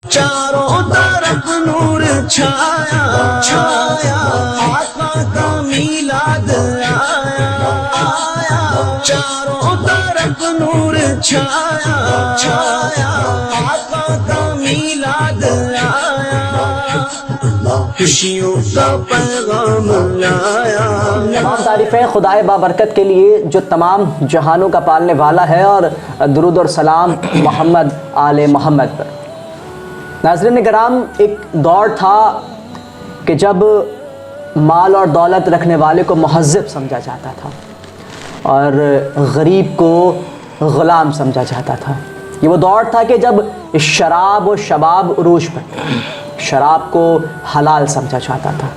چاروں طرف نور چھایا چھایا، آقا کا میلاد آیا، چاروں طرف نور چھایا چھایا، آقا کا میلاد آیا، خوشیوں کا پیغام لایا۔ تمام تعریفیں خدائے بابرکت کے لیے جو تمام جہانوں کا پالنے والا ہے، اور درود اور سلام محمد آل محمد پر۔ ناظرین کرام، ایک دور تھا کہ جب مال اور دولت رکھنے والے کو مہذب سمجھا جاتا تھا اور غریب کو غلام سمجھا جاتا تھا۔ یہ وہ دور تھا کہ جب شراب و شباب عروج پر، شراب کو حلال سمجھا جاتا تھا،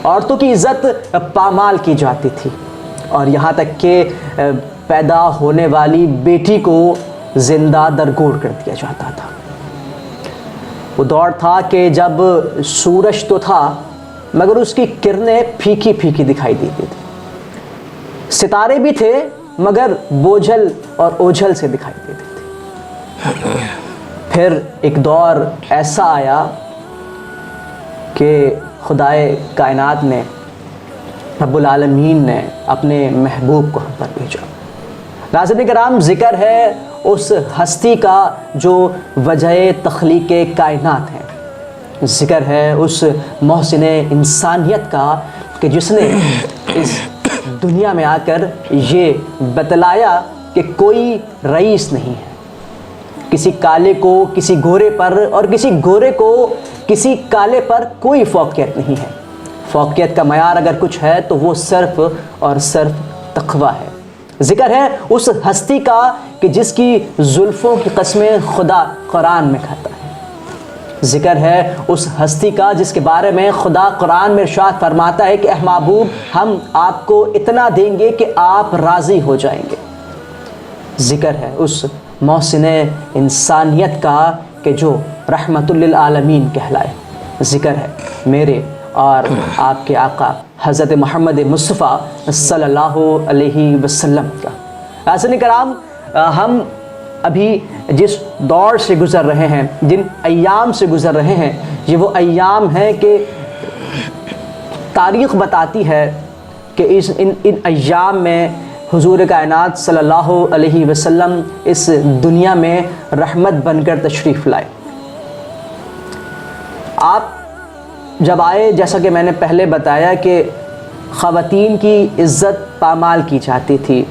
عورتوں کی عزت پامال کی جاتی تھی، اور یہاں تک کہ پیدا ہونے والی بیٹی کو زندہ درگور کر دیا جاتا تھا۔ وہ دور تھا کہ جب سورج تو تھا مگر اس کی کرنیں پھیکی پھیکی دکھائی دیتی تھی، ستارے بھی تھے مگر بوجھل اور اوجھل سے دکھائی دیتے تھے۔ پھر ایک دور ایسا آیا کہ خدائے کائنات نے، رب العالمین نے اپنے محبوب کو ہم پر بھیجا۔ ناظرین کرام، ذکر ہے اس ہستی کا جو وجہ تخلیق کائنات ہے، ذکر ہے اس محسن انسانیت کا کہ جس نے اس دنیا میں آ کر یہ بتلایا کہ کوئی رئیس نہیں ہے، کسی کالے کو کسی گورے پر اور کسی گورے کو کسی کالے پر کوئی فوقیت نہیں ہے۔ فوقیت کا معیار اگر کچھ ہے تو وہ صرف اور صرف تقویٰ ہے۔ ذکر ہے اس ہستی کا کہ جس کی زلفوں کی قسمیں خدا قرآن میں کھاتا ہے۔ ذکر ہے اس ہستی کا جس کے بارے میں خدا قرآن میں ارشاد فرماتا ہے کہ اے محبوب، ہم آپ کو اتنا دیں گے کہ آپ راضی ہو جائیں گے۔ ذکر ہے اس محسن انسانیت کا کہ جو رحمت للعالمین کہلائے۔ ذکر ہے میرے اور آپ کے آقا حضرت محمد مصطفیٰ صلی اللہ علیہ وسلم کا۔ ناظرین کرام، ہم ابھی جس دور سے گزر رہے ہیں، جن ایام سے گزر رہے ہیں، یہ وہ ایام ہیں کہ تاریخ بتاتی ہے کہ ان ایام میں حضور کائنات صلی اللہ علیہ وسلم اس دنیا میں رحمت بن کر تشریف لائے۔ آپ جب آئے، جیسا کہ میں نے پہلے بتایا کہ خواتین کی عزت پامال کی جاتی تھی،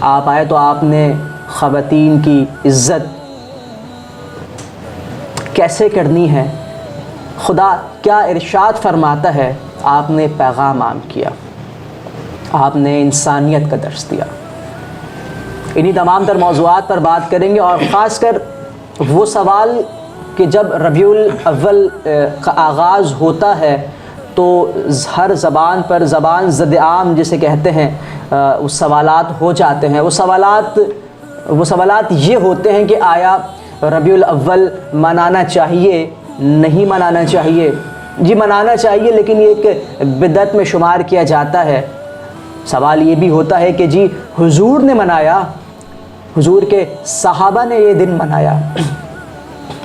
آپ آئے تو آپ نے خواتین کی عزت کیسے کرنی ہے، خدا کیا ارشاد فرماتا ہے، آپ نے پیغام عام کیا، آپ نے انسانیت کا درس دیا۔ انہی تمام تر موضوعات پر بات کریں گے، اور خاص کر وہ سوال کہ جب ربیع الاول کا آغاز ہوتا ہے تو ہر زبان پر زبان زد عام جسے کہتے ہیں، وہ سوالات ہو جاتے ہیں۔ وہ سوالات یہ ہوتے ہیں کہ آیا ربیع الاول منانا چاہیے، نہیں منانا چاہیے؟ جی منانا چاہیے، لیکن یہ ایک بدعت میں شمار کیا جاتا ہے۔ سوال یہ بھی ہوتا ہے کہ جی حضور نے منایا، حضور کے صحابہ نے یہ دن منایا،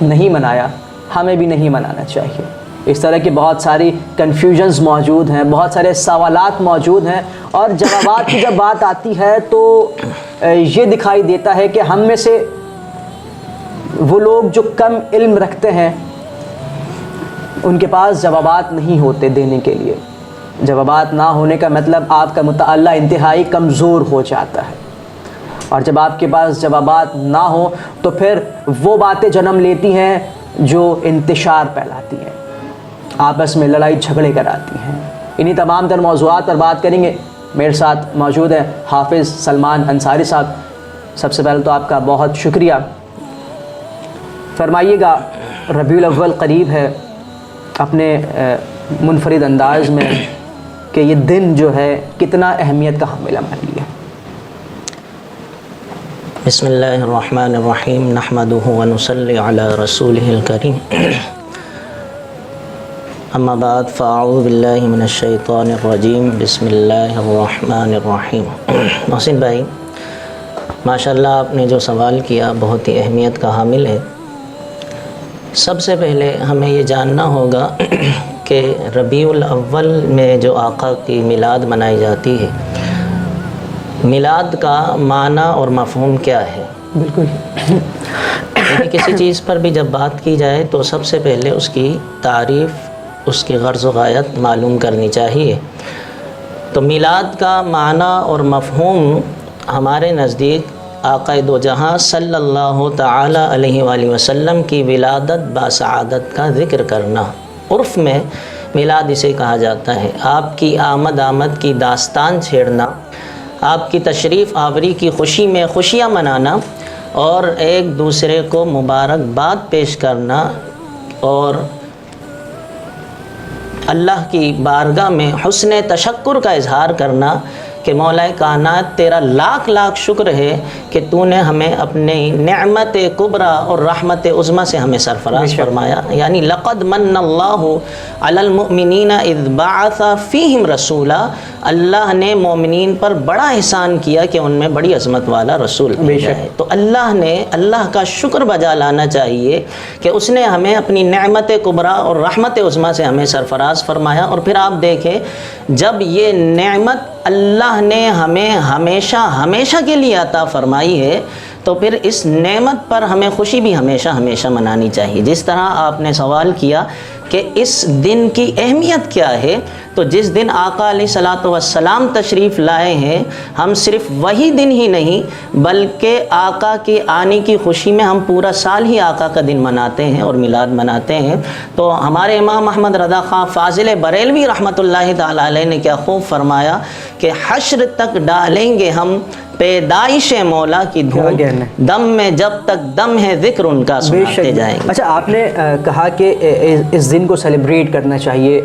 نہیں منایا، ہمیں بھی نہیں منانا چاہیے۔ اس طرح کی بہت ساری کنفیوژنز موجود ہیں، بہت سارے سوالات موجود ہیں، اور جوابات کی جب بات آتی ہے تو یہ دکھائی دیتا ہے کہ ہم میں سے وہ لوگ جو کم علم رکھتے ہیں ان کے پاس جوابات نہیں ہوتے دینے کے لیے۔ جوابات نہ ہونے کا مطلب آپ کا مطالعہ انتہائی کمزور ہو جاتا ہے، اور جب آپ کے پاس جوابات نہ ہوں تو پھر وہ باتیں جنم لیتی ہیں جو انتشار پھیلاتی ہیں، آپس میں لڑائی جھگڑے کراتی ہیں۔ انہی تمام تر موضوعات پر بات کریں گے۔ میرے ساتھ موجود ہیں حافظ سلمان انصاری صاحب۔ سب سے پہلے تو آپ کا بہت شکریہ۔ فرمائیے گا، ربیع الاول قریب ہے، اپنے منفرد انداز میں کہ یہ دن جو ہے کتنا اہمیت کا حامل ہمارے لیے۔ بسم اللہ الرحمن الرحیم، نحمدہ ونصلی علی رسولہ الکریم، اما بعد فاعوذ باللہ من الشیطان الرجیم، بسم اللہ الرحمن الرحیم۔ محسن بھائی، ماشاءاللہ آپ نے جو سوال کیا بہت ہی اہمیت کا حامل ہے۔ سب سے پہلے ہمیں یہ جاننا ہوگا کہ ربیع الاول میں جو آقا کی میلاد منائی جاتی ہے، میلاد کا معنی اور مفہوم کیا ہے؟ بالکل. کسی چیز پر بھی جب بات کی جائے تو سب سے پہلے اس کی تعریف، اس کی غرض و غایت معلوم کرنی چاہیے. تو میلاد کا معنی اور مفہوم ہمارے نزدیک آقا دو جہاں صلی اللہ تعالی علیہ وآلہ وسلم کی ولادت باسعادت کا ذکر کرنا. عرف میں میلاد اسے کہا جاتا ہے. آپ کی آمد کی داستان چھیڑنا، آپ کی تشریف آوری کی خوشی میں خوشیاں منانا اور ایک دوسرے کو مبارکباد پیش کرنا اور اللہ کی بارگاہ میں حسن تشکر کا اظہار کرنا کہ مولا کائنات تیرا لاکھ لاکھ شکر ہے کہ تو نے ہمیں اپنے نعمت کبریٰ اور رحمت عظمیٰ سے ہمیں سرفراز فرمایا. یعنی لقد من اللہ علی المؤمنین اذ بعث فیہم رسولا، اللہ نے مومنین پر بڑا احسان کیا کہ ان میں بڑی عظمت والا رسول بھیجا ہے. تو اللہ کا شکر بجا لانا چاہیے کہ اس نے ہمیں اپنی نعمت کبریٰ اور رحمت عظمیٰ سے ہمیں سرفراز فرمایا. اور پھر آپ دیکھیں جب یہ نعمت اللہ نے ہمیں ہمیشہ کے لیے عطا فرمائی ہے تو پھر اس نعمت پر ہمیں خوشی بھی ہمیشہ منانی چاہیے. جس طرح آپ نے سوال کیا کہ اس دن کی اہمیت کیا ہے، تو جس دن آقا علیہ الصلاۃ والسلام تشریف لائے ہیں، ہم صرف وہی دن ہی نہیں بلکہ آقا کے آنے کی خوشی میں ہم پورا سال ہی آقا کا دن مناتے ہیں اور میلاد مناتے ہیں. تو ہمارے امام احمد رضا خان فاضل بریلوی رحمۃ اللہ تعالی علیہ نے کیا خوب فرمایا کہ حشر تک ڈالیں گے ہم پیدائش مولا کی دھوم، دم میں جب تک دم ہے ذکر ان کا سناتے جائیں گے. اچھا، آپ نے کہا کہ اس دن کو سیلیبریٹ کرنا چاہیے.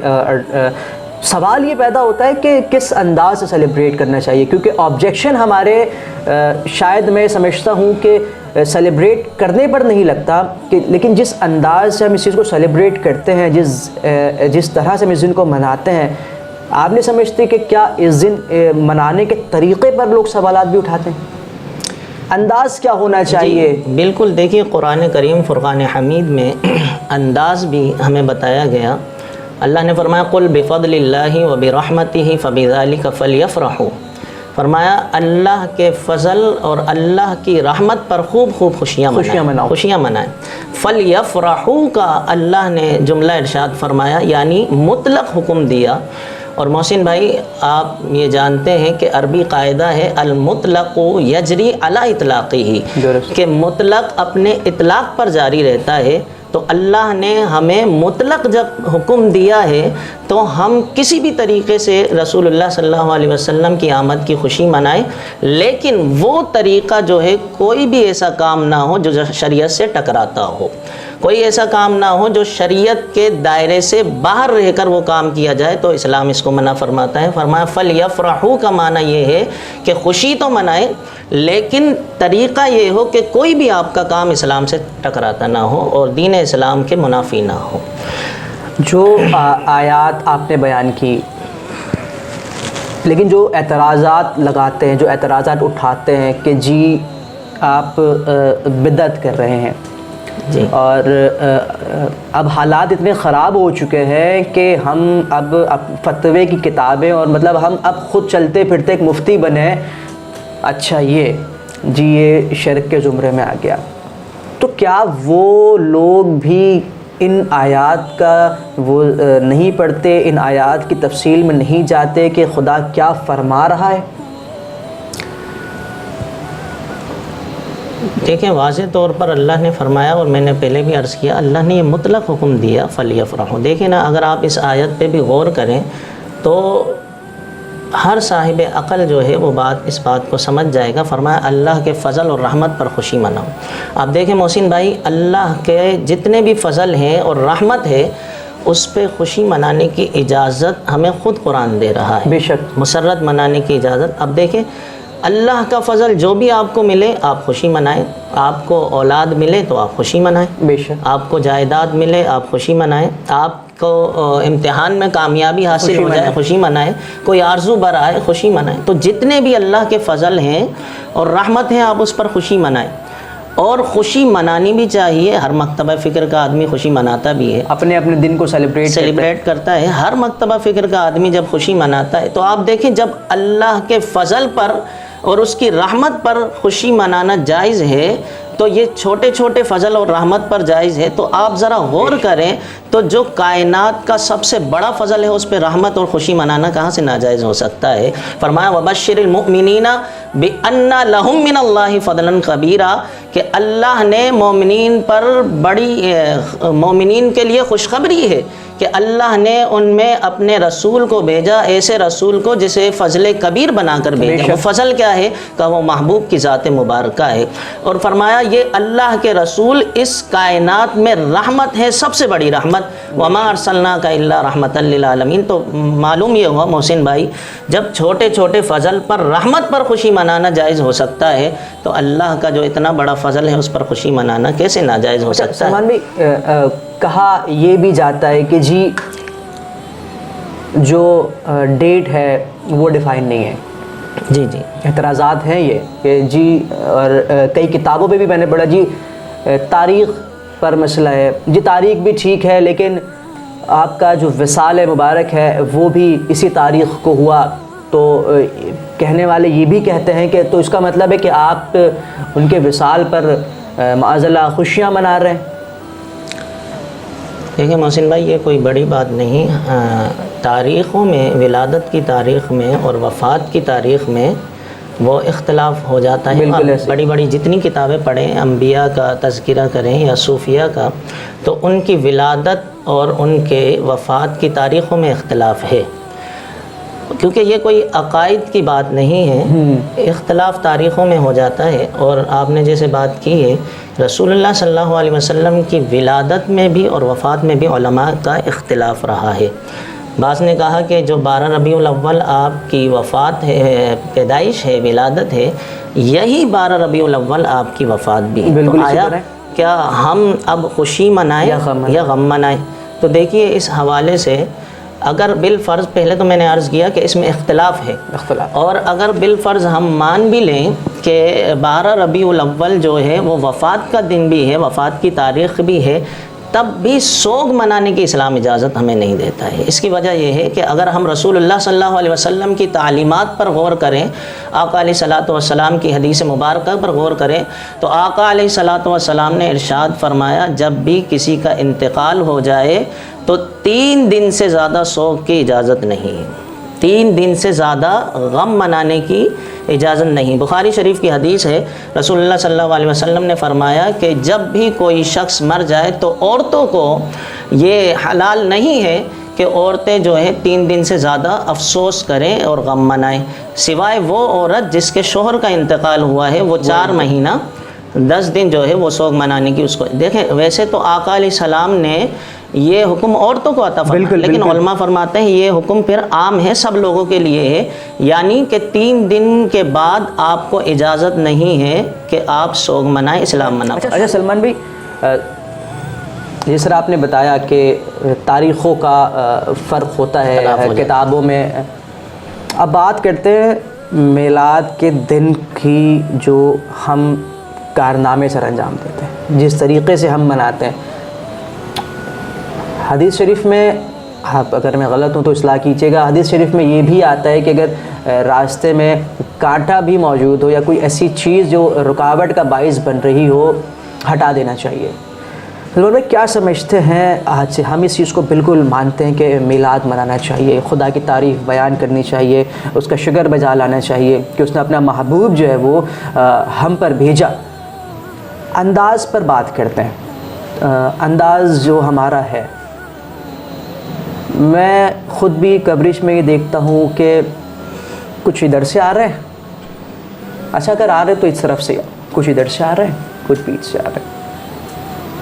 سوال یہ پیدا ہوتا ہے کہ کس انداز سے سیلیبریٹ کرنا چاہیے، کیونکہ آبجیکشن ہمارے شاید میں سمجھتا ہوں کہ سیلیبریٹ کرنے پر نہیں لگتا کہ، لیکن جس انداز سے ہم اس چیز کو سیلیبریٹ کرتے ہیں، جس طرح سے ہم اس دن کو مناتے ہیں، آپ نہیں سمجھتے کہ کیا اس دن منانے کے طریقے پر لوگ سوالات بھی اٹھاتے ہیں؟ انداز کیا ہونا چاہیے؟ بالکل. دیکھیے قرآن کریم فرقان حمید میں انداز بھی ہمیں بتایا گیا. اللہ نے فرمایا قل بفضل اللہ وبرحمتہ فبذلک فلیفرحوا. فرمایا اللہ کے فضل اور اللہ کی رحمت پر خوب خوشیاں منائیں. فلیفرحوا کا اللہ نے جملہ ارشاد فرمایا، یعنی مطلق حکم دیا. اور محسن بھائی آپ یہ جانتے ہیں کہ عربی قاعدہ ہے المطلق یجری علی اطلاقہ، کہ مطلق اپنے اطلاق پر جاری رہتا ہے. تو اللہ نے ہمیں مطلق جب حکم دیا ہے تو ہم کسی بھی طریقے سے رسول اللہ صلی اللہ علیہ وسلم کی آمد کی خوشی منائیں، لیکن وہ طریقہ جو ہے کوئی بھی ایسا کام نہ ہو جو شریعت سے ٹکراتا ہو، کوئی ایسا کام نہ ہو جو شریعت کے دائرے سے باہر رہ کر وہ کام کیا جائے، تو اسلام اس کو منع فرماتا ہے. فرمایا فَلْيَفْرَحُوا کا معنی یہ ہے کہ خوشی تو منائیں لیکن طریقہ یہ ہو کہ کوئی بھی آپ کا کام اسلام سے ٹکراتا نہ ہو اور دین اسلام کے منافی نہ ہو. جو آیات آپ نے بیان کی، لیکن جو اعتراضات لگاتے ہیں، جو اعتراضات اٹھاتے ہیں کہ جی آپ بدعت کر رہے ہیں جی، اور اب حالات اتنے خراب ہو چکے ہیں کہ ہم اب فتوے کی کتابیں اور مطلب ہم اب خود چلتے پھرتے ایک مفتی بنے. اچھا یہ شرک کے زمرے میں آ گیا. تو کیا وہ لوگ بھی ان آیات کا وہ نہیں پڑھتے، ان آیات کی تفصیل میں نہیں جاتے کہ خدا کیا فرما رہا ہے؟ دیکھیں واضح طور پر اللہ نے فرمایا، اور میں نے پہلے بھی عرض کیا، اللہ نے یہ مطلق حکم دیا فَلْيَفْرَحُوا. دیکھیں نا، اگر آپ اس آیت پہ بھی غور کریں تو ہر صاحب عقل جو ہے وہ اس بات کو سمجھ جائے گا. فرمایا اللہ کے فضل اور رحمت پر خوشی مناؤ. آپ دیکھیں محسن بھائی، اللہ کے جتنے بھی فضل ہیں اور رحمت ہے اس پہ خوشی منانے کی اجازت ہمیں خود قرآن دے رہا ہے. بے شک مسرت منانے کی اجازت. اب دیکھیں اللہ کا فضل جو بھی آپ کو ملے آپ خوشی منائیں. آپ کو اولاد ملے تو آپ خوشی منائیں. بے شک آپ کو جائیداد ملے آپ خوشی منائیں. آپ کو امتحان میں کامیابی حاصل ہو جائے خوشی منائیں. کوئی آرزو برائے خوشی منائیں. تو جتنے بھی اللہ کے فضل ہیں اور رحمت ہیں آپ اس پر خوشی منائیں. اور خوشی منانی بھی چاہیے. ہر مکتبہ فکر کا آدمی خوشی مناتا بھی ہے, اپنے اپنے دن کو سیلیبریٹ کرتا ہے. ہر مکتبہ فکر کا آدمی جب خوشی مناتا ہے, تو آپ دیکھیں جب اللہ کے فضل پر اور اس کی رحمت پر خوشی منانا جائز ہے, تو یہ چھوٹے چھوٹے فضل اور رحمت پر جائز ہے. تو آپ ذرا غور کریں, تو جو کائنات کا سب سے بڑا فضل ہے اس پہ رحمت اور خوشی منانا کہاں سے ناجائز ہو سکتا ہے؟ فرمایا وَبَشِّرِ الْمُؤْمِنِينَ بِأَنَّ لَهُم مِّنَ اللَّهِ فَضْلًا كَبِيرًا, کہ اللہ نے مومنین پر مومنین کے لیے خوشخبری ہے کہ اللہ نے ان میں اپنے رسول کو بھیجا, ایسے رسول کو جسے فضل کبیر بنا کر بھیجا. وہ فضل کیا ہے کہ وہ محبوب کی ذات مبارکہ ہے. اور فرمایا یہ اللہ کے رسول اس کائنات میں رحمت ہے, سب سے بڑی رحمت. وَمَا أَرْسَلْنَاكَ إِلَّا رَحْمَةً لِّلْعَالَمِينَ. تو معلوم یہ ہوا محسن بھائی, جب چھوٹے چھوٹے فضل پر رحمت پر خوشی منانا جائز ہو سکتا ہے, تو اللہ کا جو اتنا بڑا فضل ہے اس پر خوشی منانا کیسے ناجائز ہو سکتا ہے؟ سلمان بھائی, کہا یہ بھی جاتا ہے کہ جی جو ڈیٹ ہے وہ ڈیفائن نہیں ہے. جی جی, اعتراضات ہیں یہ کہ جی, اور کئی کتابوں پہ بھی میں نے پڑھا جی تاریخ پر مسئلہ ہے. جی تاریخ بھی ٹھیک ہے, لیکن آپ کا جو وصال مبارک ہے وہ بھی اسی تاریخ کو ہوا, تو کہنے والے یہ بھی کہتے ہیں کہ تو اس کا مطلب ہے کہ آپ ان کے وصال پر معاذ اللہ خوشیاں منا رہے ہیں. دیکھیں محسن بھائی, یہ کوئی بڑی بات نہیں. تاریخوں میں, ولادت کی تاریخ میں اور وفات کی تاریخ میں وہ اختلاف ہو جاتا ہے. بڑی بڑی جتنی کتابیں پڑھیں, انبیاء کا تذکرہ کریں یا صوفیہ کا, تو ان کی ولادت اور ان کے وفات کی تاریخوں میں اختلاف ہے, کیونکہ یہ کوئی عقائد کی بات نہیں ہے. اختلاف تاریخوں میں ہو جاتا ہے. اور آپ نے جیسے بات کی ہے, رسول اللہ صلی اللہ علیہ وسلم کی ولادت میں بھی اور وفات میں بھی علماء کا اختلاف رہا ہے. بعض نے کہا کہ جو 12 ربیع الاول آپ کی وفات ہے, پیدائش ہے, ولادت ہے, یہی 12 ربیع الاول آپ کی وفات بھی ہے. تو آیا کیا ہم اب خوشی منائیں یا غم منائیں؟ تو دیکھیے اس حوالے سے اگر بالفرض, پہلے تو میں نے عرض کیا کہ اس میں اختلاف ہے, اور اگر بالفرض ہم مان بھی لیں کہ 12 ربیع الاول جو ہے وہ وفات کا دن بھی ہے, وفات کی تاریخ بھی ہے, تب بھی سوگ منانے کی اسلام اجازت ہمیں نہیں دیتا ہے. اس کی وجہ یہ ہے کہ اگر ہم رسول اللہ صلی اللہ علیہ وسلم کی تعلیمات پر غور کریں, آقا علیہ الصلوۃ والسلام کی حدیث مبارکہ پر غور کریں, تو آقا علیہ الصلوۃ والسلام نے ارشاد فرمایا جب بھی کسی کا انتقال ہو جائے تو 3 دن سے زیادہ سوگ کی اجازت نہیں ہے, 3 دن سے زیادہ غم منانے کی اجازت نہیں. بخاری شریف کی حدیث ہے, رسول اللہ صلی اللہ علیہ وسلم نے فرمایا کہ جب بھی کوئی شخص مر جائے تو عورتوں کو یہ حلال نہیں ہے کہ عورتیں جو ہے 3 دن سے زیادہ افسوس کریں اور غم منائیں, سوائے وہ عورت جس کے شوہر کا انتقال ہوا ہے, وہ 4 مہینہ 10 دن جو ہے وہ سوگ منانے کی اس کو. دیکھیں ویسے تو آقا علیہ السلام نے یہ حکم عورتوں کو عطا فرمایا, لیکن علماء فرماتے ہیں یہ حکم پھر عام ہے, سب لوگوں کے لیے ہے, یعنی کہ 3 دن کے بعد آپ کو اجازت نہیں ہے کہ آپ سوگ منائیں, اسلام منائیں. اچھا سلمان بھائی, جس طرح آپ نے بتایا کہ تاریخوں کا فرق ہوتا ہے کتابوں میں, اب بات کرتے ہیں میلاد کے دن کی جو ہم کارنامے سر انجام دیتے ہیں, جس طریقے سے ہم مناتے ہیں. حدیث شریف میں, اگر میں غلط ہوں تو اصلاح کیجیے گا, حدیث شریف میں یہ بھی آتا ہے کہ اگر راستے میں کانٹا بھی موجود ہو یا کوئی ایسی چیز جو رکاوٹ کا باعث بن رہی ہو, ہٹا دینا چاہیے. لوگ کیا سمجھتے ہیں آج سے؟ ہم اس چیز کو بالکل مانتے ہیں کہ میلاد منانا چاہیے, خدا کی تعریف بیان کرنی چاہیے, اس کا شکر بجا لانا چاہیے کہ اس نے اپنا محبوب جو ہے وہ ہم پر بھیجا. انداز پر بات کرتے ہیں, انداز جو ہمارا ہے, میں خود بھی کوریج میں یہ دیکھتا ہوں کہ کچھ ادھر سے آ رہے ہیں, اچھا اگر آ رہے تو اس طرف سے, کچھ ادھر سے آ رہے ہیں, کچھ پیچھے سے آ رہے ہیں,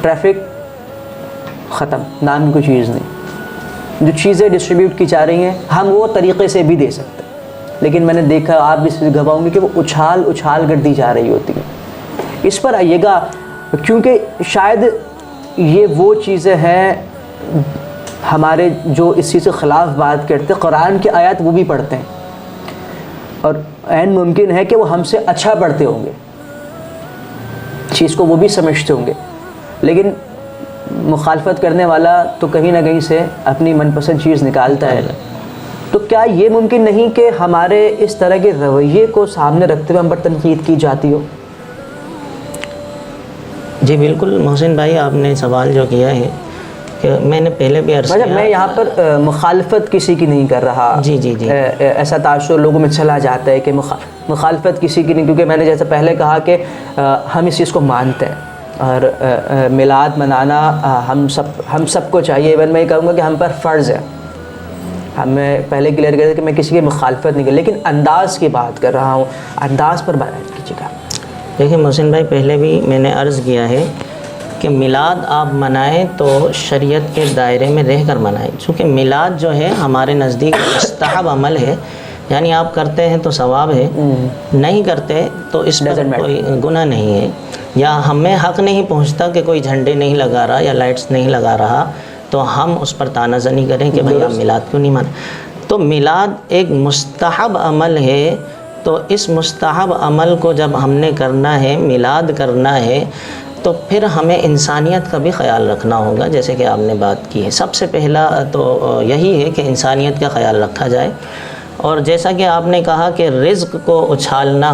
ٹریفک ختم, نام کی کوئی چیز نہیں. جو چیزیں ڈسٹریبیوٹ کی جا رہی ہیں ہم وہ طریقے سے بھی دے سکتے ہیں, لیکن میں نے دیکھا, آپ بھی اس گواہ ہوں گے کہ وہ اچھال کر دی جا رہی ہوتی ہیں. اس پر آئیے گا, کیونکہ شاید یہ وہ چیزیں ہیں ہمارے جو اس چیز کے خلاف بات کرتے, قرآن کی آیات وہ بھی پڑھتے ہیں, اور عین ممکن ہے کہ وہ ہم سے اچھا پڑھتے ہوں گے. چیز کو وہ بھی سمجھتے ہوں گے، لیکن مخالفت کرنے والا تو کہیں نہ کہیں سے اپنی من پسند چیز نکالتا ہے. تو کیا یہ ممکن نہیں کہ ہمارے اس طرح کے رویے کو سامنے رکھتے ہوئے ہم پر تنقید کی جاتی ہو؟ جی بالکل محسن بھائی، آپ نے سوال جو کیا ہے کہ میں نے پہلے بھی عرض کیا، میں یہاں پر مخالفت کسی کی نہیں کر رہا. جی جی جی ایسا تاثر لوگوں میں چلا جاتا ہے کہ مخالفت کسی کی نہیں، کیونکہ میں نے جیسے پہلے کہا کہ ہم اس چیز کو مانتے ہیں اور میلاد منانا ہم سب کو چاہیے. ایون میں یہ کہوں گا کہ ہم پر فرض ہے. ہمیں پہلے کلیئر کر دیا کہ میں کسی کی مخالفت نہیں کر، لیکن انداز کی بات کر رہا ہوں، انداز پر بات کیجیے گا. دیکھیں محسن بھائی، پہلے بھی میں نے عرض کیا ہے کہ میلاد آپ منائیں تو شریعت کے دائرے میں رہ کر منائیں، چونکہ میلاد جو ہے ہمارے نزدیک مستحب عمل ہے، یعنی آپ کرتے ہیں تو ثواب ہے، نہیں کرتے تو اس پر کوئی گناہ نہیں ہے. یا ہمیں حق نہیں پہنچتا کہ کوئی جھنڈے نہیں لگا رہا یا لائٹس نہیں لگا رہا تو ہم اس پر طعنہ زنی کریں کہ بھائی آپ میلاد کیوں نہیں مانیں. تو میلاد ایک مستحب عمل ہے، تو اس مستحب عمل کو جب ہم نے کرنا ہے، میلاد کرنا ہے، تو پھر ہمیں انسانیت کا بھی خیال رکھنا ہوگا. جیسے کہ آپ نے بات کی ہے، سب سے پہلا تو یہی ہے کہ انسانیت کا خیال رکھا جائے. اور جیسا کہ آپ نے کہا کہ رزق کو اچھالنا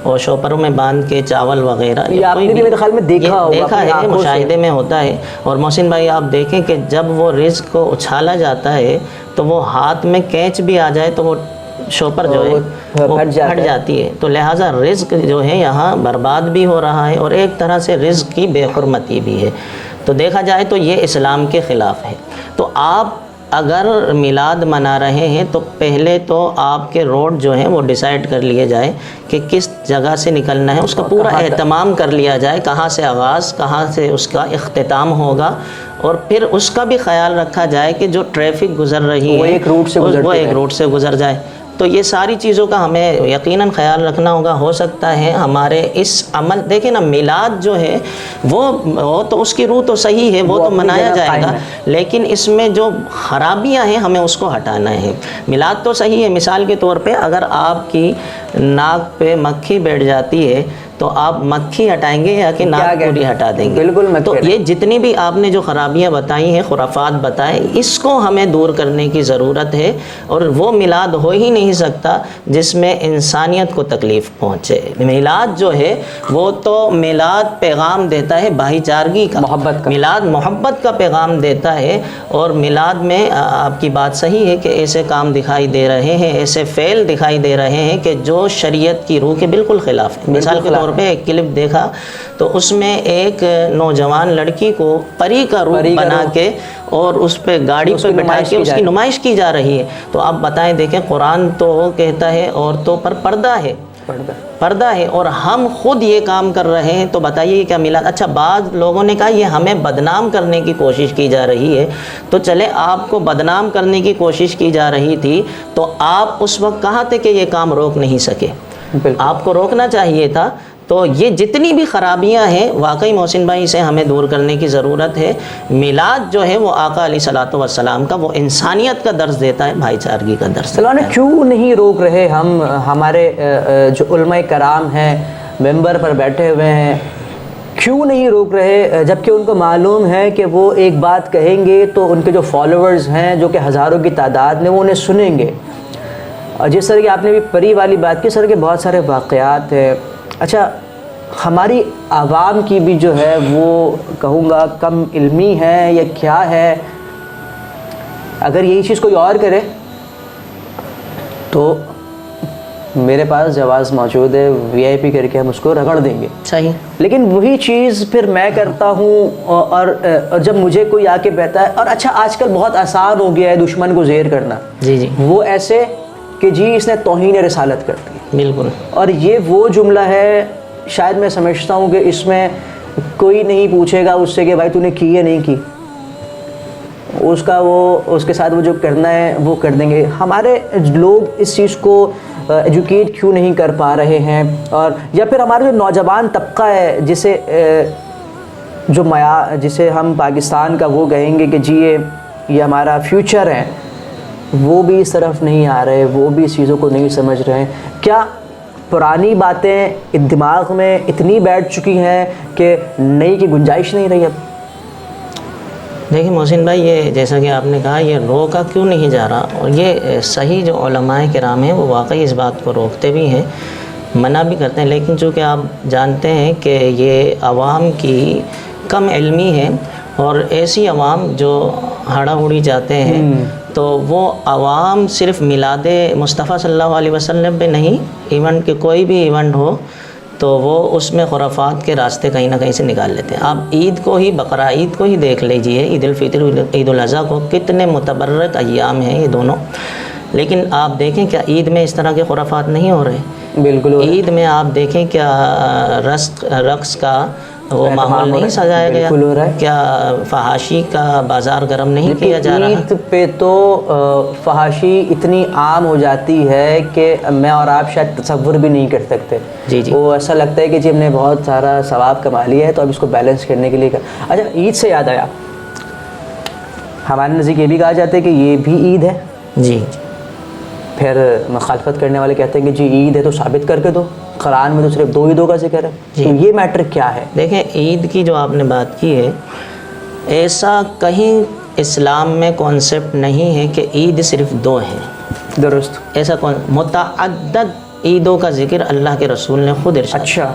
اور شوپروں میں باندھ کے چاول وغیرہ، یہ آپ نے بھی میرے خیال میں دیکھا ہے، مشاہدے میں ہوتا ہے. اور محسن بھائی آپ دیکھیں کہ جب وہ رزق کو اچھالا جاتا ہے تو وہ ہاتھ میں کینچ بھی آ جائے تو وہ شوپر جو ہے وہ پھٹ جاتی ہے. تو لہٰذا رزق جو ہے یہاں برباد بھی ہو رہا ہے اور ایک طرح سے رزق کی بے حرمتی بھی ہے. تو دیکھا جائے تو یہ اسلام کے خلاف ہے. تو آپ اگر میلاد منا رہے ہیں تو پہلے تو آپ کے روڈ جو ہیں وہ ڈیسائیڈ کر لیے جائے کہ کس جگہ سے نکلنا ہے، اس کا پورا اہتمام کر لیا جائے، کہاں سے آغاز، کہاں سے اس کا اختتام ہوگا. اور پھر اس کا بھی خیال رکھا جائے کہ جو ٹریفک گزر رہی ہے وہ ایک روٹ سے گزر جائے. تو یہ ساری چیزوں کا ہمیں یقیناً خیال رکھنا ہوگا. ہو سکتا ہے ہمارے اس عمل، دیکھیں نا میلاد جو ہے وہ تو اس کی روح تو صحیح ہے، وہ تو منایا جائے گا، لیکن اس میں جو خرابیاں ہیں ہمیں اس کو ہٹانا ہے. میلاد تو صحیح ہے، مثال کے طور پہ اگر آپ کی ناک پہ مکھی بیٹھ جاتی ہے تو آپ مکھی ہٹائیں گے یا کہ ناک پوری ہٹا دیں گے؟ بالکل. تو یہ جتنی بھی آپ نے جو خرابیاں بتائی ہیں، خرافات بتائے، اس کو ہمیں دور کرنے کی ضرورت ہے. اور وہ میلاد ہو ہی نہیں سکتا جس میں انسانیت کو تکلیف پہنچے. میلاد جو ہے وہ تو میلاد پیغام دیتا ہے بھائی چارگی کا، محبت کا. میلاد محبت کا پیغام دیتا ہے. اور میلاد میں آپ کی بات صحیح ہے کہ ایسے کام دکھائی دے رہے ہیں، ایسے فعل دکھائی دے رہے ہیں کہ جو شریعت کی روح کے بالکل خلاف ہے. مثال کے طور پہ ایک کلپ دیکھا تو اس میں ایک نوجوان لڑکی کو پری کا روپ بنا کے اور اس پہ گاڑی پہ بٹھا کے اس کی نمائش کی جا رہی ہے. تو آپ بتائیں، دیکھیں قرآن تو کہتا ہے عورتوں پر پردہ ہے اور ہم خود یہ کام کر رہے ہیں. تو بتائیے کیا میلاد؟ اچھا، بعض لوگوں نے کہا یہ ہمیں بدنام کرنے کی کوشش کی جا رہی ہے. تو چلے آپ کو بدنام کرنے کی کوشش کی جا رہی تھی تو آپ اس وقت کہاں تھے کہ یہ کام روک نہیں سکے؟ آپ کو روکنا چاہیے تھا. تو یہ جتنی بھی خرابیاں ہیں واقعی محسن بھائی اسے ہمیں دور کرنے کی ضرورت ہے. میلاد جو ہے وہ آقا علیہ الصلوۃ والسلام کا وہ انسانیت کا درس دیتا ہے، بھائی چارگی کا درس دیتا ہے. کیوں نہیں روک رہے ہم؟ ہمارے جو علماء کرام ہیں ممبر پر بیٹھے ہوئے ہیں، کیوں نہیں روک رہے؟ جبکہ ان کو معلوم ہے کہ وہ ایک بات کہیں گے تو ان کے جو فالوورز ہیں جو کہ ہزاروں کی تعداد میں وہ انہیں سنیں گے. اور جس طرح کہ آپ نے بھی پری والی بات کی، اس طرح کے بہت سارے واقعات ہیں. اچھا، ہماری عوام کی بھی جو ہے وہ کہوں گا کم علمی ہے یا کیا ہے؟ اگر یہی چیز کوئی اور کرے تو میرے پاس جواز موجود ہے، وی آئی پی کر کے ہم اس کو رگڑ دیں گے. صحیح. لیکن وہی چیز پھر میں کرتا ہوں اور جب مجھے کوئی آ کے بہتا ہے، اور اچھا آج کل بہت آسان ہو گیا ہے دشمن کو زہر کرنا. جی وہ ایسے کہ جی اس نے توہین رسالت کر دی. بالکل. اور یہ وہ جملہ ہے، شاید میں سمجھتا ہوں کہ اس میں کوئی نہیں پوچھے گا اس سے کہ بھائی تو نے کی یا نہیں کی. اس کے ساتھ وہ جو کرنا ہے وہ کر دیں گے. ہمارے لوگ اس چیز کو ایجوکیٹ کیوں نہیں کر پا رہے ہیں؟ اور یا پھر ہمارا جو نوجوان طبقہ ہے جسے ہم پاکستان کا وہ کہیں گے کہ جی یہ ہمارا فیوچر ہے، وہ بھی اس طرف نہیں آ رہے، وہ بھی اس چیزوں کو نہیں سمجھ رہے ہیں. کیا پرانی باتیں دماغ میں اتنی بیٹھ چکی ہیں کہ نئی کی گنجائش نہیں رہی اب؟ دیکھیں محسن بھائی، یہ جیسا کہ آپ نے کہا یہ روکا کیوں نہیں جا رہا، اور یہ صحیح جو علماء کرام ہیں وہ واقعی اس بات کو روکتے بھی ہیں، منع بھی کرتے ہیں، لیکن چونکہ آپ جانتے ہیں کہ یہ عوام کی کم علمی ہے، اور ایسی عوام جو ہڑا ہڑی جاتے ہیں تو وہ عوام صرف میلاد مصطفیٰ صلی اللہ علیہ وسلم پہ نہیں، ایونٹ کے کوئی بھی ایونٹ ہو تو وہ اس میں خرافات کے راستے کہیں نہ کہیں سے نکال لیتے ہیں۔ آپ عید کو ہی، بقرہ عید کو ہی دیکھ لیجئے، عید الفطر عید الاضحیٰ کو، کتنے متبرک ایام ہیں یہ دونوں، لیکن آپ دیکھیں کیا عید میں اس طرح کے خرافات نہیں ہو رہے؟ بالکل عید میں آپ دیکھیں کیا رقص کا وہ ماحول نہیں سجایا گیا، کیا فحاشی کا بازار گرم نہیں کیا جا رہا؟ عید پہ تو فحاشی اتنی عام ہو جاتی ہے کہ میں اور آپ شاید تصور بھی نہیں کر سکتے۔ جی جی، وہ ایسا لگتا ہے کہ جی ہم نے بہت سارا ثواب کما لیا ہے تو اب اس کو بیلنس کرنے کے لیے اچھا عید سے یاد آیا، ہمارے نزدیک یہ بھی کہا جاتا ہے کہ یہ بھی عید ہے، جی پھر مخالفت کرنے والے کہتے ہیں کہ جی عید ہے تو ثابت کر کے دو، قرآن میں تو صرف 2 عیدوں کا ذکر ہے، جی۔ تو یہ میٹر کیا ہے؟ دیکھیں عید کی جو آپ نے بات کی ہے، ایسا کہیں اسلام میں کانسیپٹ نہیں ہے کہ عید صرف 2 ہیں، درست، ایسا متعدد عیدوں کا ذکر اللہ کے رسول نے خود ارشاد اچھا،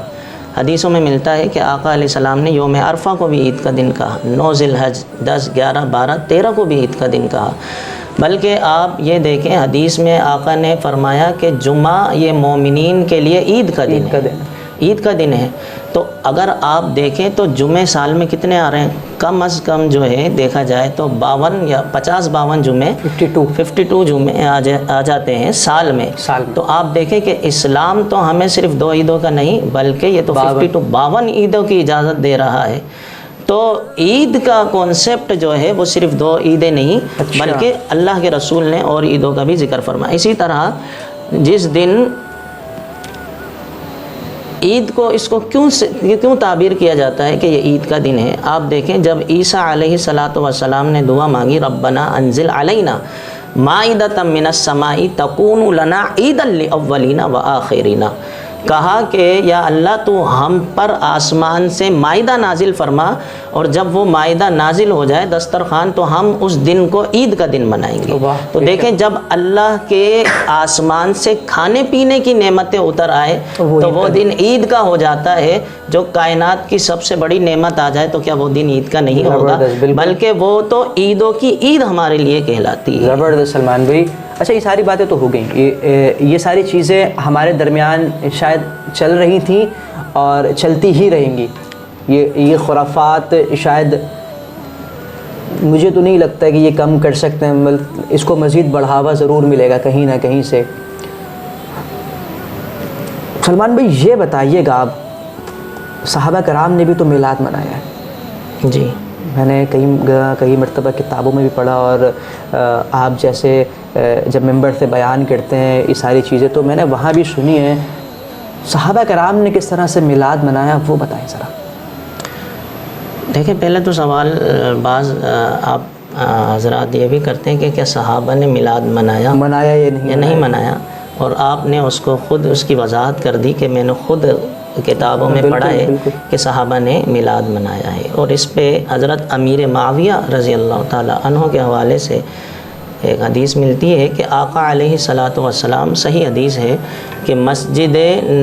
حدیثوں میں ملتا ہے کہ آقا علیہ السلام نے یوم عرفہ کو بھی عید کا دن کہا، 9 ذی الحج 10 11 12 13 کو بھی عید کا دن کہا، بلکہ آپ یہ دیکھیں حدیث میں آقا نے فرمایا کہ جمعہ یہ مومنین کے لیے عید کا دن ہے، عید کا دن ہے۔ تو اگر آپ دیکھیں تو جمعے سال میں کتنے آ رہے ہیں؟ کم از کم جو ہے دیکھا جائے تو 52 یا 50-52 جمعے، 52 جمعے آ جاتے ہیں سال میں۔ تو آپ دیکھیں کہ اسلام تو ہمیں صرف 2 عیدوں کا نہیں بلکہ یہ تو 52 عیدوں کی اجازت دے رہا ہے۔ تو عید کا کانسیپٹ جو ہے وہ صرف 2 عیدیں نہیں بلکہ اللہ کے رسول نے اور عیدوں کا بھی ذکر فرمایا۔ اسی طرح جس دن عید کو اس کو کیوں تعبیر کیا جاتا ہے کہ یہ عید کا دن ہے؟ آپ دیکھیں جب عیسیٰ علیہ السلام نے دعا مانگی ربنا انزل علینا مائدۃ من السماء تکون لنا عیدا للاولین وآخرین، کہا کہ یا اللہ تو ہم پر آسمان سے مائدہ نازل فرما، اور جب وہ مائدہ نازل ہو جائے دسترخوان تو ہم اس دن کو عید کا دن منائیں گے۔ تو دیکھیں جب اللہ کے آسمان سے کھانے پینے کی نعمتیں اتر آئے تو وہ دن عید کا ہو جاتا ہے۔ جو کائنات کی سب سے بڑی نعمت آ جائے تو کیا وہ دن عید کا نہیں ہوگا؟ بلکہ وہ تو عیدوں کی عید ہمارے لیے کہلاتی ہے۔ زبردست سلمان بھائی، اچھا یہ ساری باتیں تو ہو گئیں، یہ ساری چیزیں ہمارے درمیان شاید چل رہی تھیں اور چلتی ہی رہیں گی، یہ خرافات شاید مجھے تو نہیں لگتا کہ یہ کم کر سکتے ہیں، اس کو مزید بڑھاوا ضرور ملے گا کہیں نہ کہیں سے۔ سلمان بھائی یہ بتائیے گا، آپ صحابہ کرام نے بھی تو میلاد منایا ہے، جی میں نے کئی مرتبہ کتابوں میں بھی پڑھا، اور آپ جیسے جب ممبر سے بیان کرتے ہیں یہ ساری چیزیں تو میں نے وہاں بھی سنی ہے، صحابہ کرام نے کس طرح سے میلاد منایا وہ بتائیں ذرا۔ دیکھیں پہلے تو سوال بعض آپ حضرات یہ بھی کرتے ہیں کہ کیا صحابہ نے میلاد منایا یا نہیں منایا، اور آپ نے اس کو خود اس کی وضاحت کر دی کہ میں نے خود کتابوں میں پڑھا ہے کہ صحابہ نے میلاد منایا ہے۔ اور اس پہ حضرت امیر معاویہ رضی اللہ تعالیٰ عنہ کے حوالے سے ایک حدیث ملتی ہے کہ آقا علیہ السلام، صحیح حدیث ہے کہ مسجد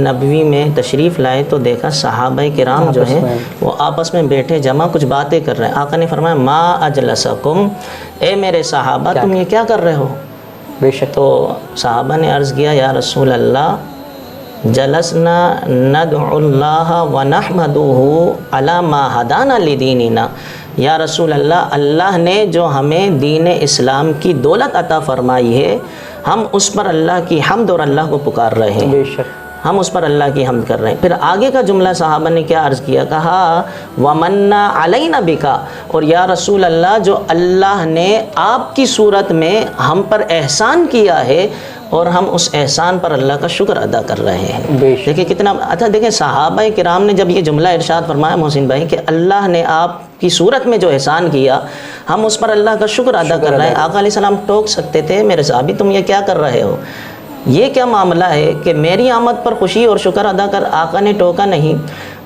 نبوی میں تشریف لائے تو دیکھا صحابہ کرام جو ہیں وہ آپس میں بیٹھے جمع کچھ باتیں کر رہے ہیں۔ آقا نے فرمایا ما اجلسکم، اے میرے صحابہ تم یہ کیا کر رہے ہو؟ بے شک۔ تو صحابہ نے عرض کیا یا رسول اللہ جلسنا ندعو اللہ ونحمدہ علی ما ہدانا لدیننا، یا رسول اللہ اللہ نے جو ہمیں دین اسلام کی دولت عطا فرمائی ہے ہم اس پر اللہ کی حمد اور اللہ کو پکار رہے ہیں، بے شک ہم اس پر اللہ کی حمد کر رہے ہیں۔ پھر آگے کا جملہ صحابہ نے کیا عرض کیا، کہا وَمَنَّا عَلَيْنَا بِكَ، اور یا رسول اللہ جو اللہ نے آپ کی صورت میں ہم پر احسان کیا ہے اور ہم اس احسان پر اللہ کا شکر ادا کر رہے ہیں۔ دیکھیں کتنا اچھا، دیکھیں صحابہ کرام نے جب یہ جملہ ارشاد فرمایا محسن بھائی کہ اللہ نے آپ کی صورت میں جو احسان کیا ہم اس پر اللہ کا شکر ادا کر رہے ہیں، آقا علیہ السلام ٹوک سکتے تھے میرے صحابی تم یہ کیا کر رہے ہو، یہ کیا معاملہ ہے کہ میری آمد پر خوشی اور شکر ادا کر آقا نے ٹوکا نہیں،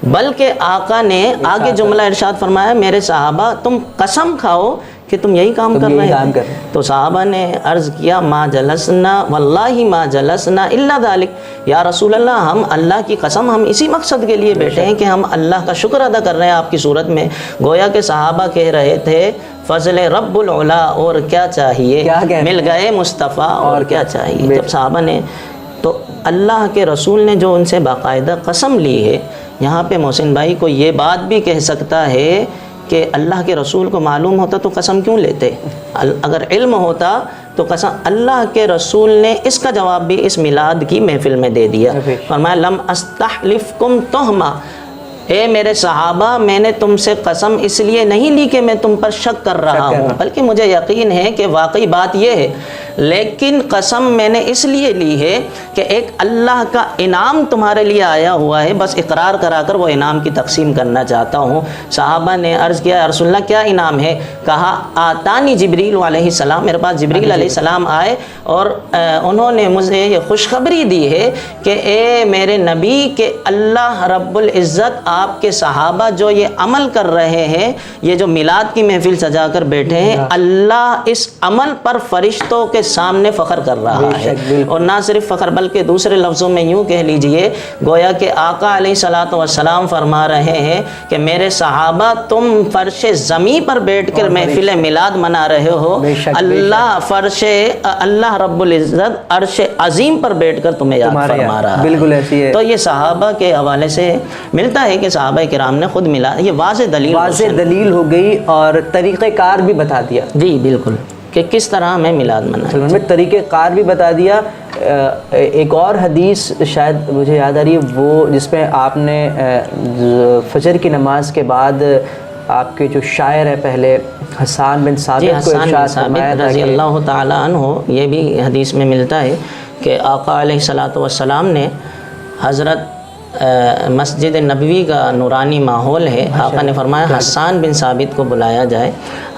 بلکہ آقا نے آگے جملہ ارشاد فرمایا میرے صحابہ تم قسم کھاؤ کہ تم یہی کام کر رہے ہیں۔ تو صحابہ نے عرض کیا ما جلسنا واللہ ما جلسنا الا ذالک، یا رسول اللہ ہم اللہ کی قسم ہم اسی مقصد کے لیے بیٹھے ہیں کہ ہم اللہ کا شکر ادا کر رہے ہیں آپ کی صورت میں۔ گویا کہ صحابہ کہہ رہے تھے فضل رب العلا اور کیا چاہیے، مل گئے مصطفیٰ اور کیا چاہیے۔ جب صحابہ نے تو اللہ کے رسول نے جو ان سے باقاعدہ قسم لی ہے، یہاں پہ محسن بھائی کو یہ بات بھی کہہ سکتا ہے کہ اللہ کے رسول کو معلوم ہوتا تو قسم کیوں لیتے؟ اگر علم ہوتا تو قسم، اللہ کے رسول نے اس کا جواب بھی اس میلاد کی محفل میں دے دیا۔ فرمایا لم استحلفکم تہمہ، اے میرے صحابہ میں نے تم سے قسم اس لیے نہیں لی کہ میں تم پر شک کر رہا ہوں، بلکہ مجھے یقین ہے کہ واقعی بات یہ ہے، لیکن قسم میں نے اس لیے لی ہے کہ ایک اللہ کا انعام تمہارے لیے آیا ہوا ہے، بس اقرار کرا کر وہ انعام کی تقسیم کرنا چاہتا ہوں۔ صحابہ نے عرض کیا یا رسول اللہ کیا انعام ہے؟ کہا آتانی جبریل علیہ السلام، میرے پاس جبریل علیہ السلام آئے اور انہوں نے مجھے یہ خوشخبری دی ہے کہ اے میرے نبی کہ اللہ رب العزت آپ کے صحابہ جو یہ عمل کر رہے ہیں، یہ جو میلاد کی محفل سجا کر بیٹھے ہیں، اللہ اس عمل پر فرشتوں کے سامنے فخر کر رہا ہے، اور نہ صرف فخر بلکہ دوسرے لفظوں میں یوں کہہ لیجئے گویا کہ آقا علیہ الصلوۃ والسلام فرما رہے ہیں کہ میرے صحابہ تم فرش زمین پر بیٹھ کر محفل میلاد منا رہے ہو، اللہ رب العزت عرش عظیم پر بیٹھ کر تمہیں یاد فرما رہا ہے۔ بالکل ایسی ہے۔ تو یہ صحابہ کے حوالے سے ملتا ہے کہ صحابہ کرام نے خود ملا، یہ واضح دلیل ہو گئی اور طریقہ کار بھی بتا دیا۔ جی بالکل، کہ کس طرح ہمیں میلاد منانا ہے، طریقہ کار بھی بتا دیا۔ ایک اور حدیث شاید مجھے یاد آ رہی ہے وہ جس میں آپ نے فجر کی نماز کے بعد آپ کے جو شاعر ہیں پہلے حسان بن ثابت کو ارشاد فرمایا رضی اللہ تعالی عنہ، یہ بھی حدیث میں ملتا ہے کہ آقا علیہ الصلوۃ والسلام نے حضرت مسجد نبوی کا نورانی ماحول ہے، آقا نے فرمایا حسان بن ثابت کو بلایا جائے۔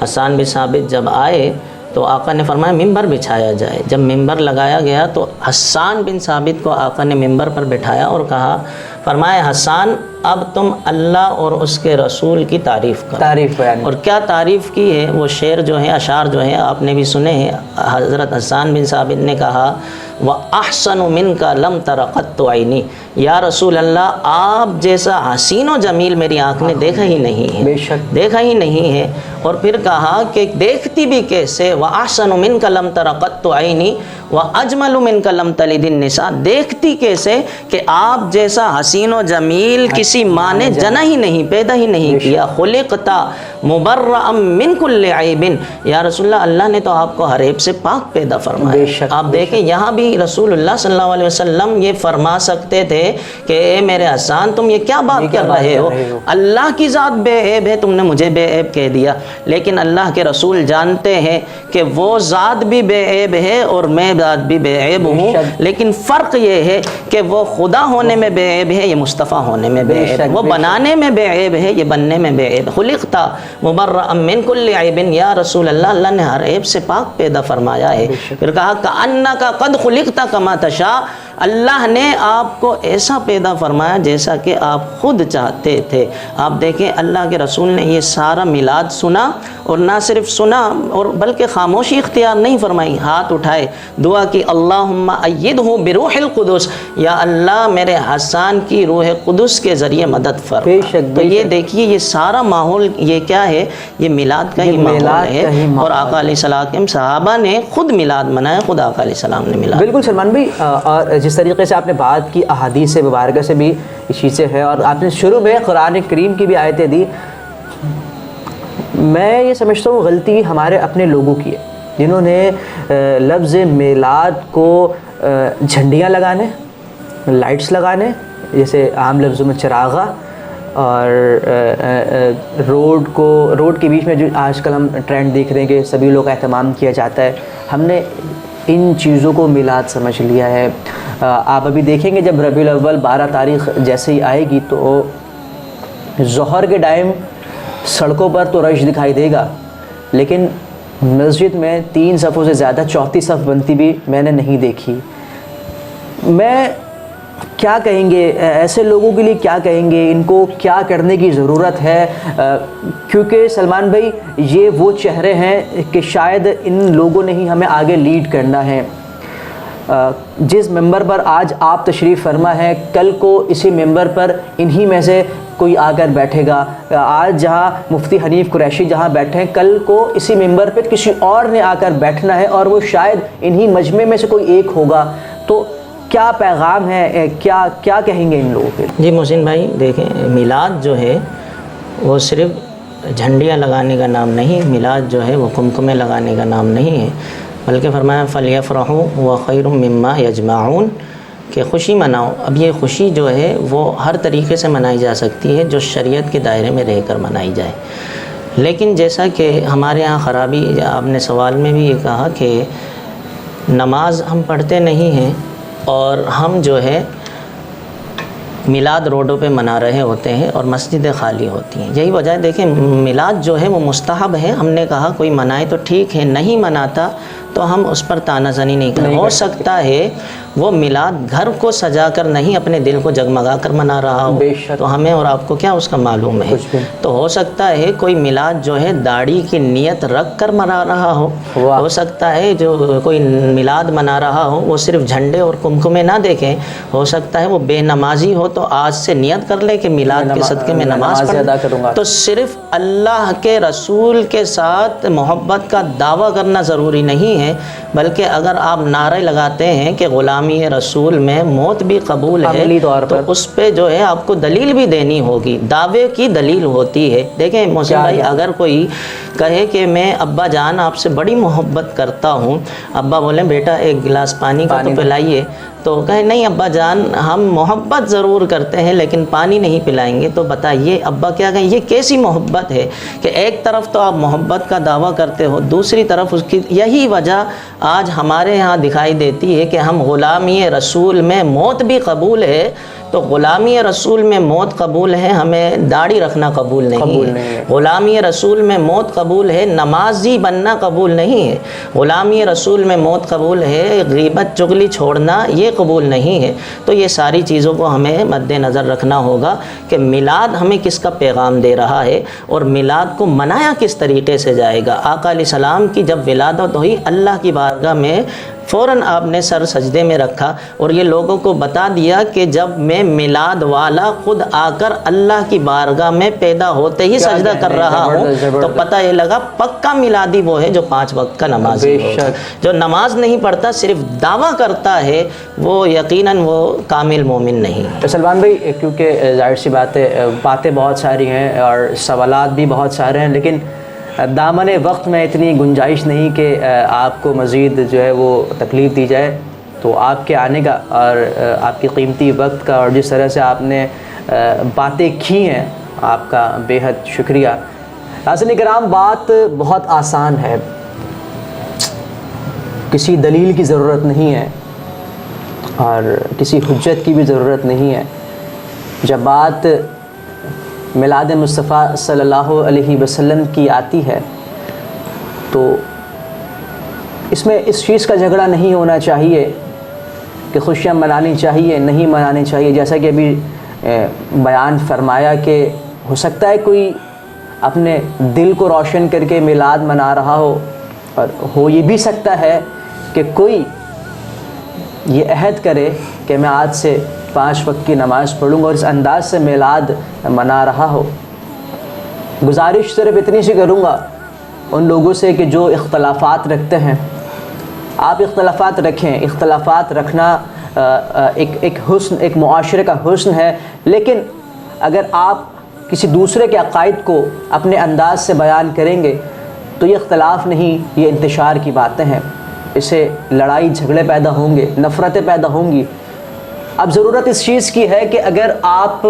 حسان بن ثابت جب آئے تو آقا نے فرمایا ممبر بچھایا جائے۔ جب ممبر لگایا گیا تو حسان بن ثابت کو آقا نے ممبر پر بٹھایا اور کہا، فرمایا حسان اب تم اللہ اور اس کے رسول کی تعریف کرو۔ اور کیا تعریف کی ہے؟ وہ شعر جو ہیں، اشعار جو ہیں آپ نے بھی سنے ہیں۔ حضرت حسان بن ثابت نے کہا وَأَحْسَنُ مِنْكَ لَمْ تَرَ قَطُّ عَيْنِي، یا رسول اللہ آپ جیسا حسین و جمیل میری آنکھ نے دیکھا ہی نہیں ہے، دیکھا ہی نہیں ہے۔ اور پھر کہا کہ دیکھتی بھی کیسے، وَأَحْسَنُ مِنْكَ لَمْ تَرَ قَطُّ عَيْنِي وَأَجْمَلُ مِنْكَ لَمْ تَلِدِ النِّسَاء، دیکھتی کیسے کہ آپ جیسا حسین و جمیل کسی ماں نے جنا ہی نہیں، پیدا ہی نہیں کیا۔ خلقتا مبرأ من کل عیب، یا رسول اللہ اللہ نے تو آپ کو ہر عیب سے پاک پیدا فرمایا۔ آپ دیکھیں یہاں بھی رسول اللہ صلی اللہ علیہ وسلم یہ فرما سکتے تھے کہ اے میرے حسان تم یہ کیا بات کر رہے ہو، اللہ کی ذات بے عیب ہے، تم نے مجھے بے عیب کہہ دیا۔ لیکن اللہ کے رسول جانتے ہیں کہ وہ ذات بھی بے عیب ہے اور میں ذات بھی بے عیب ہوں، لیکن فرق یہ ہے کہ وہ خدا ہونے میں بے عیب ہے، یہ مصطفیٰ ہونے میں بے عیب ہے، وہ بنانے میں بے عیب ہے، یہ بننے میں بے عیب۔ خلقتا مبرأ من کل عیب، یا رسول اللہ اللہ نے ہر عیب سے پاک پیدا فرمایا ہے۔ پھر کہا کأنک قد خلقت کما تشاء، اللہ نے آپ کو ایسا پیدا فرمایا جیسا کہ آپ خود چاہتے تھے۔ آپ دیکھیں اللہ کے رسول نے یہ سارا میلاد سنا، اور نہ صرف سنا اور بلکہ خاموشی اختیار نہیں فرمائی، ہاتھ اٹھائے دعا کی اللہم ایدہ بروح القدس، یا اللہ میرے حسان کی روح قدس کے ذریعے مدد فرما۔ تو یہ دیکھیے یہ سارا ماحول یہ کیا ہے، یہ میلاد کا ہی ماحول ہے، اور آقا علیہ السلام صحابہ نے خود میلاد منایا، خود آقا علیہ السلام نے میلاد۔ بالکل سلمان بھائی، اور جس طریقے سے آپ نے بات کی احادیث مبارکہ سے بھی یہ چیزیں ہیں، اور آپ نے شروع میں قرآن کریم کی بھی آیتیں دی، میں یہ سمجھتا ہوں غلطی ہمارے اپنے لوگوں کی ہے جنہوں نے لفظ میلاد کو جھنڈیاں لگانے، لائٹس لگانے، جیسے عام لفظوں میں چراغا، اور روڈ کے بیچ میں جو آج کل ہم ٹرینڈ دیکھ رہے ہیں کہ سبھی لوگ کا اہتمام کیا جاتا ہے، ہم نے ان چیزوں کو میلاد سمجھ لیا ہے۔ آپ ابھی دیکھیں گے جب ربیع الاول 12 تاریخ جیسے ہی آئے گی تو ظہر کے ٹائم سڑکوں پر تو رش دکھائی دے گا، لیکن مسجد میں 3 صفوں سے زیادہ 34 صف بنتی بھی میں نے نہیں دیکھی۔ میں کیا کہیں گے ایسے لوگوں کے لیے، کیا کہیں گے ان کو کیا کرنے کی ضرورت ہے؟ کیونکہ سلمان بھائی یہ وہ چہرے ہیں کہ شاید ان لوگوں نے ہی ہمیں آگے لیڈ کرنا ہے۔ جس ممبر پر آج آپ تشریف فرما ہے، کل کو اسی ممبر پر انہی میں سے کوئی آ کر بیٹھے گا۔ آج جہاں مفتی حنیف قریشی جہاں بیٹھے ہیں، کل کو اسی ممبر پہ کسی اور نے آ کر بیٹھنا ہے اور وہ شاید انہی مجمع میں سے کوئی ایک ہوگا۔ تو کیا پیغام ہے، کیا کہیں گے ان لوگوں کے؟ جی محسن بھائی دیکھیں، میلاد جو ہے وہ صرف جھنڈیاں لگانے کا نام نہیں، میلاد جو ہے وہ قمقمے لگانے کا نام نہیں ہے، بلکہ فرمایا فَلْيَفْرَحُوا وَخَيْرٌ مِّمَّا يَجْمَعُونَ، کہ خوشی مناؤ۔ اب یہ خوشی جو ہے وہ ہر طریقے سے منائی جا سکتی ہے جو شریعت کے دائرے میں رہ کر منائی جائے، لیکن جیسا کہ ہمارے ہاں خرابی، آپ نے سوال میں بھی یہ کہا کہ نماز ہم پڑھتے نہیں ہیں اور ہم جو ہے میلاد روڈوں پہ منا رہے ہوتے ہیں اور مسجدیں خالی ہوتی ہیں۔ یہی وجہ ہے، دیکھیں میلاد جو ہے وہ مستحب ہے، ہم نے کہا کوئی منائے تو ٹھیک ہے، نہیں مناتا تو ہم اس پر تانا زنی نہیں کریں۔ ہو سکتا ہے وہ میلاد گھر کو سجا کر نہیں، اپنے دل کو جگمگا کر منا رہا ہو، تو ہمیں اور آپ کو کیا اس کا معلوم ہے؟ تو ہو سکتا ہے کوئی میلاد جو ہے داڑھی کی نیت رکھ کر منا رہا ہو سکتا ہے جو کوئی میلاد منا رہا ہو وہ صرف جھنڈے اور قمقمے نہ دیکھیں، ہو سکتا ہے وہ بے نمازی ہو تو آج سے نیت کر لے کہ میلاد کے صدقے میں نماز ادا کروں گا۔ تو صرف اللہ کے رسول کے ساتھ محبت کا دعویٰ کرنا ضروری نہیں ہے، بلکہ اگر آپ نعرے لگاتے ہیں کہ غلامی رسول میں موت بھی قبول ہے تو اس پہ جو ہے آپ کو دلیل بھی دینی ہوگی، دعوے کی دلیل ہوتی ہے۔ دیکھیں محسن بھائی، اگر کوئی کہے کہ میں ابا جان آپ سے بڑی محبت کرتا ہوں، ابا بولیں بیٹا ایک گلاس پانی کا تو پلائیے، تو کہیں نہیں ابا جان ہم محبت ضرور کرتے ہیں لیکن پانی نہیں پلائیں گے، تو بتائیے ابا کیا کہیں؟ یہ کیسی محبت ہے کہ ایک طرف تو آپ محبت کا دعویٰ کرتے ہو، دوسری طرف اس کی یہی وجہ آج ہمارے ہاں دکھائی دیتی ہے کہ ہم غلامی رسول میں موت بھی قبول ہے، تو غلامی رسول میں موت قبول ہے، ہمیں داڑھی رکھنا قبول نہیں ہے۔ غلامی رسول میں موت قبول ہے، نمازی بننا قبول نہیں ہے۔ غلامی رسول میں موت قبول ہے، غیبت چغلی چھوڑنا یہ قبول نہیں ہے۔ تو یہ ساری چیزوں کو ہمیں مد نظر رکھنا ہوگا کہ میلاد ہمیں کس کا پیغام دے رہا ہے اور میلاد کو منایا کس طریقے سے جائے گا۔ آقا علیہ السلام کی جب ولادت ہوئی، اللہ کی بارگاہ میں فوراً آپ نے سر سجدے میں رکھا اور یہ لوگوں کو بتا دیا کہ جب میں میلاد والا خود آ کر اللہ کی بارگاہ میں پیدا ہوتے ہی سجدہ کر رہا ہوں، تو پتہ یہ لگا پکا میلادی وہ ہے جو 5 وقت کا نمازی ہوگا۔ جو نماز نہیں پڑھتا صرف دعویٰ کرتا ہے وہ یقیناً وہ کامل مومن نہیں۔ سلمان بھائی، کیونکہ ظاہر سی باتیں بہت ساری ہیں اور سوالات بھی بہت سارے ہیں، لیکن دامن وقت میں اتنی گنجائش نہیں کہ آپ کو مزید جو ہے وہ تکلیف دی جائے، تو آپ کے آنے کا اور آپ کی قیمتی وقت کا اور جس طرح سے آپ نے باتیں کی ہیں، آپ کا بے حد شکریہ۔ ناظرین کرام، بات بہت آسان ہے، کسی دلیل کی ضرورت نہیں ہے اور کسی حجت کی بھی ضرورت نہیں ہے۔ جب بات میلاد مصطفیٰ صلی اللہ علیہ وسلم کی آتی ہے تو اس میں اس چیز کا جھگڑا نہیں ہونا چاہیے کہ خوشیاں منانی چاہیے نہیں منانی چاہیے، جیسا کہ ابھی بیان فرمایا کہ ہو سکتا ہے کوئی اپنے دل کو روشن کر کے میلاد منا رہا ہو، اور ہو یہ بھی سکتا ہے کہ کوئی یہ عہد کرے کہ میں آج سے 5 وقت کی نماز پڑھوں گا اور اس انداز سے میلاد منا رہا ہو۔ گزارش صرف اتنی سی کروں گا ان لوگوں سے کہ جو اختلافات رکھتے ہیں، آپ اختلافات رکھیں، اختلافات رکھنا ایک حسن، ایک معاشرے کا حسن ہے، لیکن اگر آپ کسی دوسرے کے عقائد کو اپنے انداز سے بیان کریں گے تو یہ اختلاف نہیں، یہ انتشار کی باتیں ہیں، اس سے لڑائی جھگڑے پیدا ہوں گے، نفرتیں پیدا ہوں گی۔ اب ضرورت اس چیز کی ہے کہ اگر آپ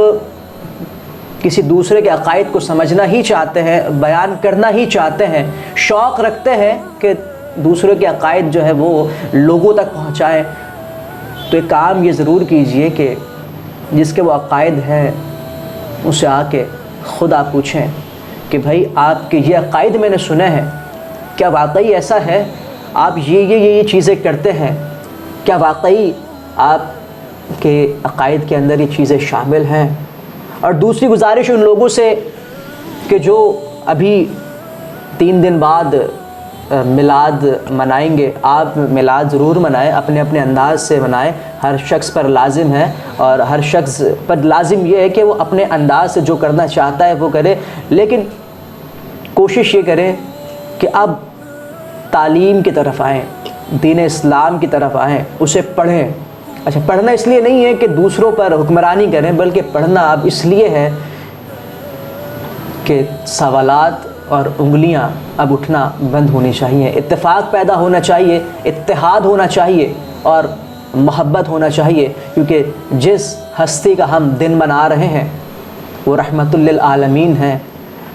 کسی دوسرے کے عقائد کو سمجھنا ہی چاہتے ہیں، بیان کرنا ہی چاہتے ہیں، شوق رکھتے ہیں کہ دوسرے کے عقائد جو ہے وہ لوگوں تک پہنچائیں، تو ایک کام یہ ضرور کیجئے کہ جس کے وہ عقائد ہیں اسے آ کے خود آپ پوچھیں کہ بھائی آپ کے یہ عقائد میں نے سنے ہیں، کیا واقعی ایسا ہے؟ آپ یہ چیزیں کرتے ہیں، کیا واقعی آپ کہ عقائد کے اندر یہ چیزیں شامل ہیں. اور دوسری گزارش ان لوگوں سے کہ جو ابھی 3 دن بعد میلاد منائیں گے، آپ میلاد ضرور منائیں، اپنے اپنے انداز سے منائیں. ہر شخص پر لازم ہے، اور ہر شخص پر لازم یہ ہے کہ وہ اپنے انداز سے جو کرنا چاہتا ہے وہ کرے، لیکن کوشش یہ کریں کہ اب تعلیم کی طرف آئیں، دین اسلام کی طرف آئیں، اسے پڑھیں. اچھا، پڑھنا اس لیے نہیں ہے کہ دوسروں پر حکمرانی کریں، بلکہ پڑھنا اب اس لیے ہے کہ سوالات اور انگلیاں اب اٹھنا بند ہونی چاہیے، اتفاق پیدا ہونا چاہیے، اتحاد ہونا چاہیے اور محبت ہونا چاہیے. کیونکہ جس ہستی کا ہم دن منا رہے ہیں وہ رحمت للعالمین ہیں.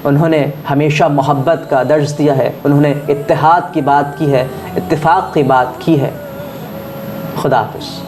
انہوں نے ہمیشہ محبت کا درس دیا ہے، انہوں نے اتحاد کی بات کی ہے، اتفاق کی بات کی ہے. خدا حافظ.